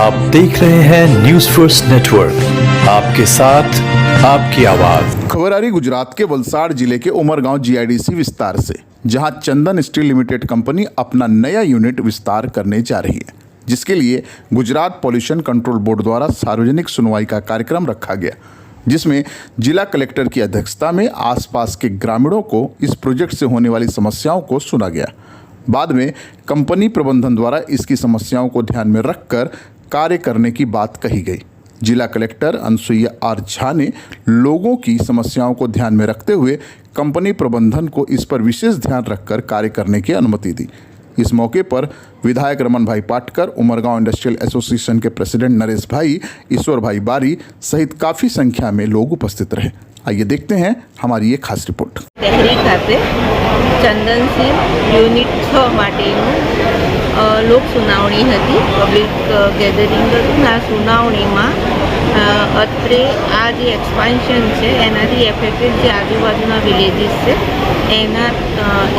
आप देख रहे हैं न्यूज फर्स्ट नेटवर्क, आपके साथ आपकी आवाज। खबर आ रही गुजरात के वलसाड़ जिले के उमरगांव जीआईडीसी विस्तार से, जहां चंदन स्टील लिमिटेड कंपनी अपना नया यूनिट विस्तार करने जा रही है, जिसके लिए गुजरात पॉल्यूशन कंट्रोल बोर्ड द्वारा सार्वजनिक सुनवाई का कार्यक्रम रखा गया, जिसमें जिला कलेक्टर की अध्यक्षता में आसपास के ग्रामीणों को इस प्रोजेक्ट से होने वाली समस्याओं को सुना गया। बाद में कंपनी प्रबंधन द्वारा इसकी समस्याओं को ध्यान में रखकर कार्य करने की बात कही गई। जिला कलेक्टर अनसुईया आर झा ने लोगों की समस्याओं को ध्यान में रखते हुए कंपनी प्रबंधन को इस पर विशेष ध्यान रखकर कार्य करने की अनुमति दी। इस मौके पर विधायक रमन भाई पाटकर, उमरगांव इंडस्ट्रियल एसोसिएशन के प्रेसिडेंट नरेश भाई, ईश्वर भाई बारी सहित काफ़ी संख्या में लोग उपस्थित रहे। आइए देखते हैं हमारी ये खास रिपोर्ट। तहरी खाते चंदन स्टील યુનિટ 6 માટેનું લોક સુનાવણી હતી, પબ્લિક ગેધરિંગ હતું. આ સુનાવણીમાં અત્રે આ જે એક્સપાન્શન છે એનાથી એફેક્ટેડ જે આજુબાજુના વિલેજીસ છે એના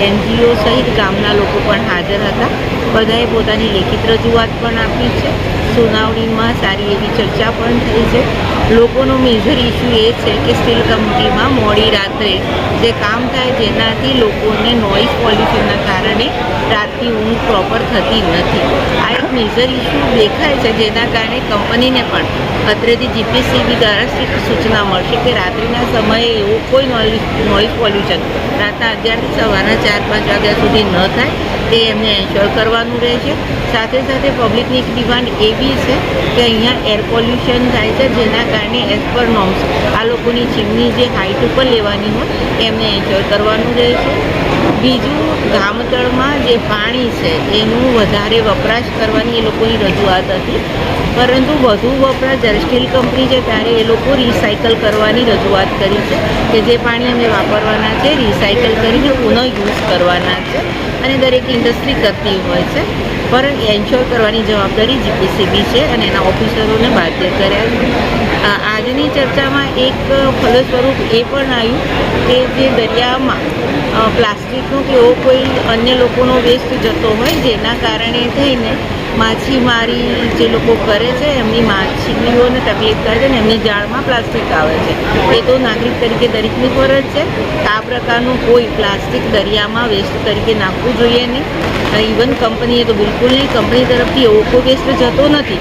એનજીઓ સહિત ગામના લોકો પણ હાજર હતા. બધાએ પોતાની લેખિત રજૂઆત પણ આપી છે. સુનાવણીમાં સારી એવી ચર્ચા પણ થઈ છે. લોકોનો મેજર ઇસ્યુ એ છે કે સ્ટીલ કંપનીમાં મોડી રાત્રે જે કામ થાય જેનાથી લોકોને નોઇઝ પોલ્યુશનના કારણે રાતની ઊંઘ પ્રોપર થતી નથી. આ એક મેજર ઇસ્યુ દેખાય છે, જેના કારણે કંપનીને પણ અત્રેથી જીપીસીબી દ્વારા સ્ટ્રિક્ટ સૂચના મળશે કે રાત્રિના સમયે એવો કોઈ નોઇઝ પોલ્યુશન રાતના 11થી સવારના 4-5 વાગ્યા સુધી ન થાય તે એમને એન્શ્યોર કરવાનું રહેશે. સાથે સાથે પબ્લિકની એક ડિમાન્ડ એવી છે કે અહીંયા એર પોલ્યુશન થાય છે, જેના કારણે એઝ પર નોર્મ્સ આ લોકોની ચીમની જે હાઇટ ઉપર લેવાની હોય એમને એન્શ્યોર કરવાનું રહેશે. બીજું, ગામતળમાં જે પાણી છે એનું વધારે વપરાશ કરવાની એ લોકોની રજૂઆત હતી, પરંતુ વધુ વપરાશ જ્યારે સ્ટીલ કંપની છે ત્યારે એ લોકો રિસાયકલ કરવાની રજૂઆત કરી છે કે જે પાણી અમે વાપરવાના છે રિસાયકલ કરીને પુનઃ યુઝ કરવાના છે, અને દરેક ઇન્ડસ્ટ્રી કરતી હોય છે, પણ એન્શ્યોર કરવાની જવાબદારી જીપીસીબી છે અને એના ઓફિસરોને બાધ્ય કર્યા છે. આજની ચર્ચામાં એક ફલસ્વરૂપ એ પણ આવ્યું કે જે દરિયામાં પ્લાસ્ટિકનો કે એવો કોઈ અન્ય લોકોનો વેસ્ટ જતો હોય જેના કારણે થઈને માછીમારી જે લોકો કરે છે એમની માછલીઓને તકલીફ થાય છે ને એમની જાળમાં પ્લાસ્ટિક આવે છે. એ તો નાગરિક તરીકે દરેકની ફરજ છે કે આ પ્રકારનું કોઈ પ્લાસ્ટિક દરિયામાં વેસ્ટ તરીકે નાખવું જોઈએ નહીં. ઇવન કંપનીએ તો બિલકુલ નહીં, કંપની તરફથી એવો કોઈ વેસ્ટ જતો નથી,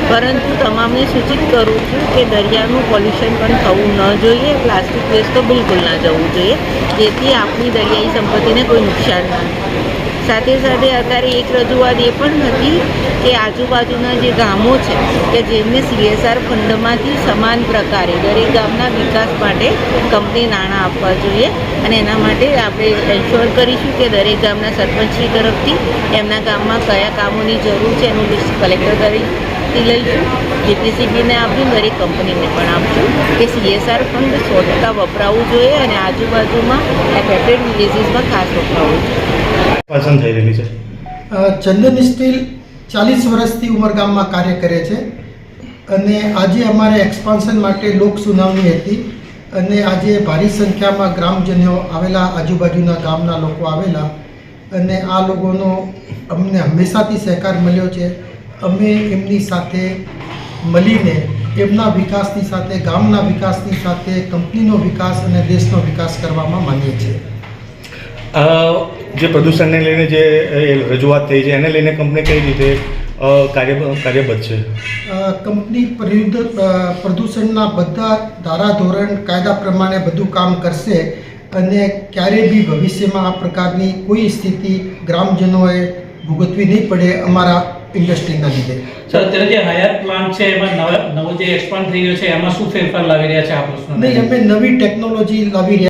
પરંતુ તમામને સૂચિત કરું છું કે દરિયાનું પોલ્યુશન પણ થવું ન જોઈએ. પ્લાસ્ટિક વેસ્ટ તો બિલકુલ ના જવું જોઈએ, જેથી આપણી દરિયાઈ સંપત્તિને કોઈ નુકસાન ના થાય. સાથે સાથે અત્યારે એક રજૂઆત એ પણ હતી કે આજુબાજુના જે ગામો છે કે જેમને CSR ફંડમાંથી સમાન પ્રકારે દરેક ગામના વિકાસ માટે કંપની નાણાં આપવા જોઈએ, અને એના માટે આપણે એન્શ્યોર કરીશું કે દરેક ગામના સરપંચશ્રી તરફથી એમના ગામમાં કયા કામોની જરૂર છે એનું લિસ્ટ કલેક્ટર તરીકે લઈશું, જીપીસીબીને આપીશું, દરેક કંપનીને પણ આપશું કે CSR ફંડ 100% વપરાવવું જોઈએ અને આજુબાજુમાં એફેક્ટેડ વિલેજીસમાં ખાસ વપરાવવું જોઈએ. પસંદ થઈ રહેલી છે. ચંદન સ્ટીલ 40 વર્ષથી ઉમરગામમાં કાર્ય કરે છે, અને આજે અમારે એક્સપાન્શન માટે લોક સુનાવણી હતી, અને આજે ભારી સંખ્યામાં ગ્રામજનો આવેલા, આજુબાજુના ગામના લોકો આવેલા, અને આ લોકોનો અમને હંમેશાથી સહકાર મળ્યો છે. અમે એમની સાથે મળીને એમના વિકાસની સાથે, ગામના વિકાસની સાથે કંપનીનો વિકાસ અને દેશનો વિકાસ કરવામાં માનીએ છીએ. જે પ્રદૂષણને લઈને જે રજૂઆત થઈ છે એને લઈને કંપની કઈ રીતે કાર્યબદ્ધ છે? કંપની પ્રદૂષણના બધા ધારાધોરણ કાયદા પ્રમાણે બધું કામ કરશે, અને ક્યારેય બી ભવિષ્યમાં આ પ્રકારની કોઈ સ્થિતિ ગ્રામજનોએ ભોગવવી નહીં પડે અમારા ઇન્ડસ્ટ્રીના લીધે. સર, અત્યારે જે હયાત પ્લાન્ટ છે એમાં નવો જે એક્સપાન્ડ થઈ ગયો છે એમાં શું ફેરફાર લાવી રહ્યા છે આ પ્રશ્ન? નહીં, અમે નવી ટેકનોલોજી લાવી રહ્યા